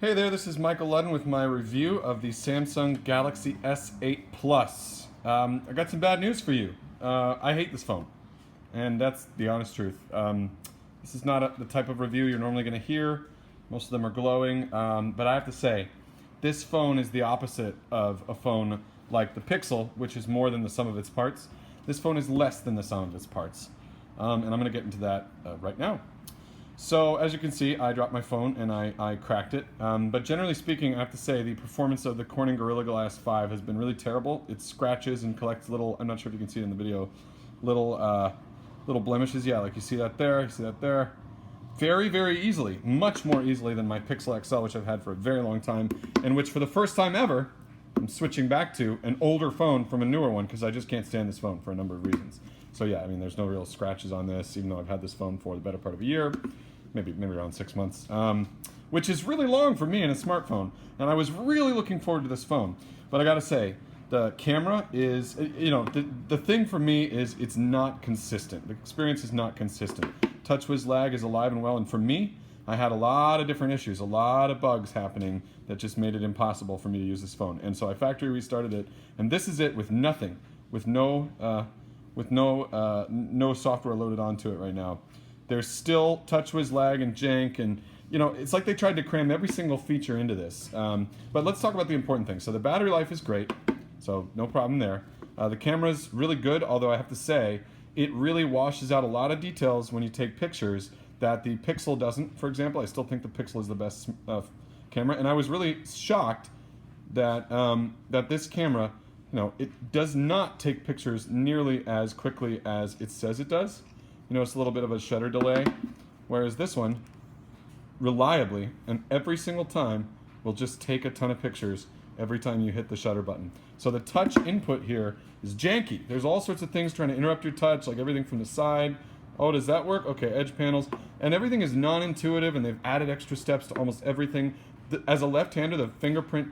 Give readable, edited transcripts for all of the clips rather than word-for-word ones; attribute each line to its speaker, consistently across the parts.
Speaker 1: Hey there, this is Michael Ludden with my review of the Samsung Galaxy S8 Plus. I got some bad news for you. I hate this phone, and that's the honest truth. This is not the type of review you're normally going to hear. Most of them are glowing, but I have to say, this phone is the opposite of a phone like the Pixel, which is more than the sum of its parts. This phone is less than the sum of its parts, and I'm going to get into that right now. So as you can see, I dropped my phone and I cracked it. But generally speaking, I have to say the performance of the Corning Gorilla Glass 5 has been really terrible. It scratches and collects little, I'm not sure if you can see it in the video, little blemishes. Yeah, like you see that there, you see that there. Very, very easily, much more easily than my Pixel XL, which I've had for a very long time, and which for the first time ever, I'm switching back to an older phone from a newer one because I just can't stand this phone for a number of reasons. So yeah, I mean, there's no real scratches on this, even though I've had this phone for the better part of a year, maybe around 6 months, which is really long for me in a smartphone. And I was really looking forward to this phone. But I gotta say, the camera is, the thing for me is it's not consistent. The experience is not consistent. TouchWiz lag is alive and well, and for me, I had a lot of different issues, a lot of bugs happening that just made it impossible for me to use this phone. And so I factory restarted it, and this is it with nothing, with no software loaded onto it right now. There's still TouchWiz lag and jank, and it's like they tried to cram every single feature into this. But let's talk about the important things. So the battery life is great, so no problem there. The camera's really good, although I have to say, it really washes out a lot of details when you take pictures that the Pixel doesn't. For example, I still think the Pixel is the best camera, and I was really shocked that that this camera, it does not take pictures nearly as quickly as it says it does. It's a little bit of a shutter delay, whereas this one, reliably, and every single time, will just take a ton of pictures every time you hit the shutter button. So the touch input here is janky. There's all sorts of things trying to interrupt your touch, like everything from the side. Oh, does that work? Okay, edge panels. And everything is non-intuitive, and they've added extra steps to almost everything. As a left-hander, the fingerprint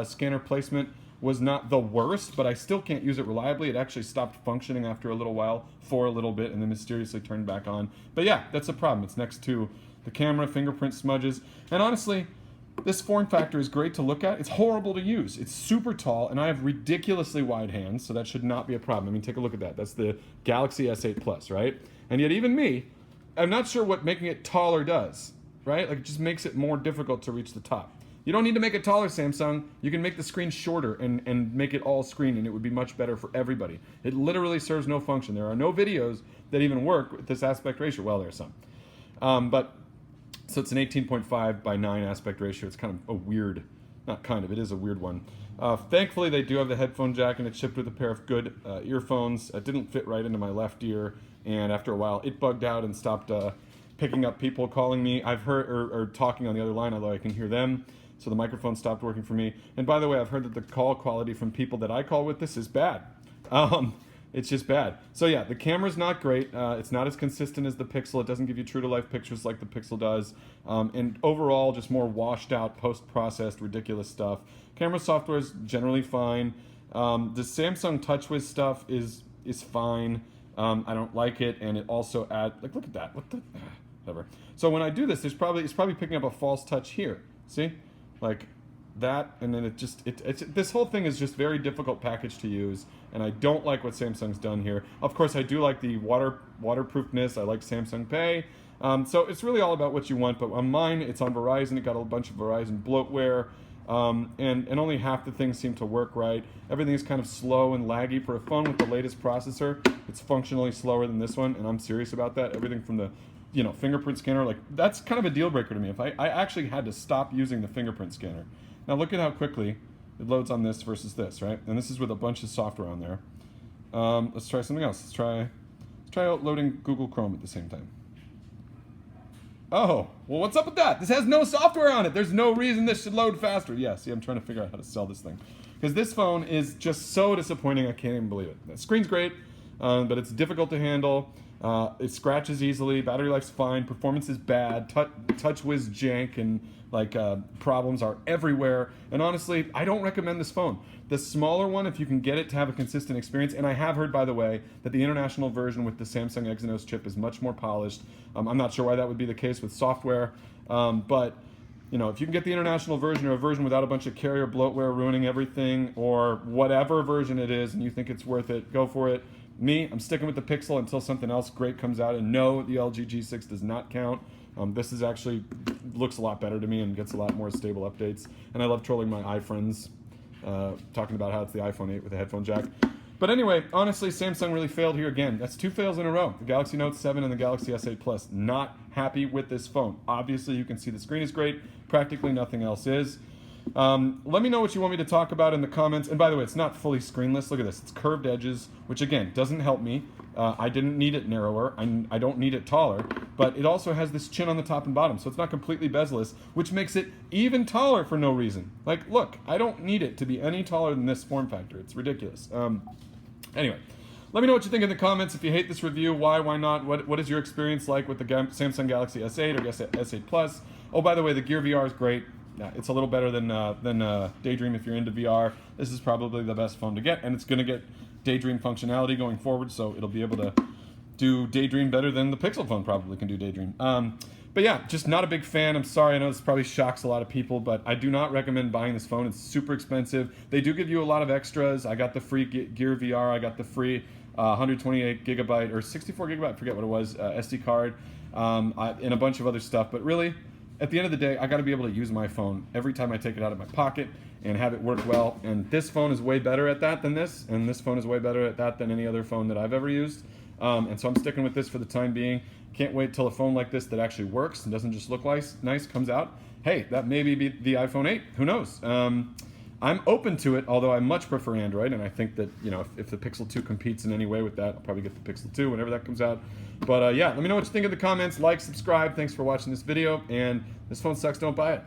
Speaker 1: scanner placement was not the worst, but I still can't use it reliably. It actually stopped functioning after a little while, for a little bit, and then mysteriously turned back on. But yeah, that's a problem. It's next to the camera, fingerprint smudges, and honestly, this form factor is great to look at. It's horrible to use. It's super tall, and I have ridiculously wide hands, so that should not be a problem. I mean, take a look at that. That's the Galaxy S8 Plus, right? And yet even me, I'm not sure what making it taller does, right? Like, it just makes it more difficult to reach the top. You don't need to make it taller, Samsung. You can make the screen shorter and make it all screen, and it would be much better for everybody. It literally serves no function. There are no videos that even work with this aspect ratio. Well, there are some. So it's an 18.5 by 9 aspect ratio. It's kind of a weird, not kind of, it is a weird one. Thankfully, they do have the headphone jack, and it's shipped with a pair of good earphones. It didn't fit right into my left ear, and after a while, it bugged out and stopped picking up people calling me. I've heard, or talking on the other line, although I can hear them. So the microphone stopped working for me. And by the way, I've heard that the call quality from people that I call with this is bad. It's just bad. So yeah, the camera's not great. It's not as consistent as the Pixel. It doesn't give you true-to-life pictures like the Pixel does. And overall, just more washed-out, post-processed, ridiculous stuff. Camera software is generally fine. The Samsung TouchWiz stuff is fine. I don't like it, and it also adds, like, look at that. What the, whatever. So when I do this, it's probably picking up a false touch here. See? Like that, and then this whole thing is just very difficult package to use, and I don't like what Samsung's done here. Of course, I do like the waterproofness. I like Samsung Pay. So it's really all about what you want, but on mine, it's on Verizon. It got a bunch of Verizon bloatware, and only half the things seem to work right. Everything is kind of slow and laggy. For a phone with the latest processor, it's functionally slower than this one, and I'm serious about that. Everything from the fingerprint scanner, like, that's kind of a deal breaker to me. If I actually had to stop using the fingerprint scanner. Now look at how quickly it loads on this versus this, right? And this is with a bunch of software on there. Let's try something else. Let's try loading Google Chrome at the same time. Oh, well, what's up with that? This has no software on it. There's no reason this should load faster. Yeah, see, I'm trying to figure out how to sell this thing. Because this phone is just so disappointing, I can't even believe it. The screen's great, but it's difficult to handle. It scratches easily, battery life's fine, performance is bad, TouchWiz jank and problems are everywhere, and honestly, I don't recommend this phone. The smaller one, if you can get it to have a consistent experience, and I have heard, by the way, that the international version with the Samsung Exynos chip is much more polished. I'm not sure why that would be the case with software, but you know, if you can get the international version or a version without a bunch of carrier bloatware ruining everything, or whatever version it is, and you think it's worth it, go for it. Me, I'm sticking with the Pixel until something else great comes out. And no, the LG G6 does not count. This is actually looks a lot better to me and gets a lot more stable updates. And I love trolling my iFriends, talking about how it's the iPhone 8 with a headphone jack. But anyway, honestly, Samsung really failed here again. That's 2 fails in a row. The Galaxy Note 7 and the Galaxy S8 Plus. Not happy with this phone. Obviously, you can see the screen is great. Practically nothing else is. Let me know what you want me to talk about in the comments. And by the way, it's not fully screenless. Look at this. It's curved edges, which again, doesn't help me. I didn't need it narrower. I don't need it taller. But it also has this chin on the top and bottom, so it's not completely bezel-less, which makes it even taller for no reason. Like, look, I don't need it to be any taller than this form factor. It's ridiculous. Anyway, let me know what you think in the comments. If you hate this review, why not? What is your experience like with the Samsung Galaxy S8 or S8 Plus? Oh, by the way, the Gear VR is great. Yeah, it's a little better than Daydream if you're into VR. This is probably the best phone to get, and it's going to get Daydream functionality going forward, so it'll be able to do Daydream better than the Pixel phone probably can do Daydream. But yeah, just not a big fan. I'm sorry, I know this probably shocks a lot of people, but I do not recommend buying this phone. It's super expensive. They do give you a lot of extras. I got the free Gear VR. I got the free 128 gigabyte or 64 gigabyte, I forget what it was, SD card, and a bunch of other stuff. But really, at the end of the day, I got to be able to use my phone every time I take it out of my pocket and have it work well. And this phone is way better at that than this, and this phone is way better at that than any other phone that I've ever used. And so I'm sticking with this for the time being. Can't wait till a phone like this that actually works and doesn't just look nice comes out. Hey, that may be the iPhone 8. Who knows? I'm open to it, although I much prefer Android, and I think that, you know, if the Pixel 2 competes in any way with that, I'll probably get the Pixel 2 whenever that comes out. But yeah, let me know what you think in the comments. Like, subscribe. Thanks for watching this video, and this phone sucks. Don't buy it.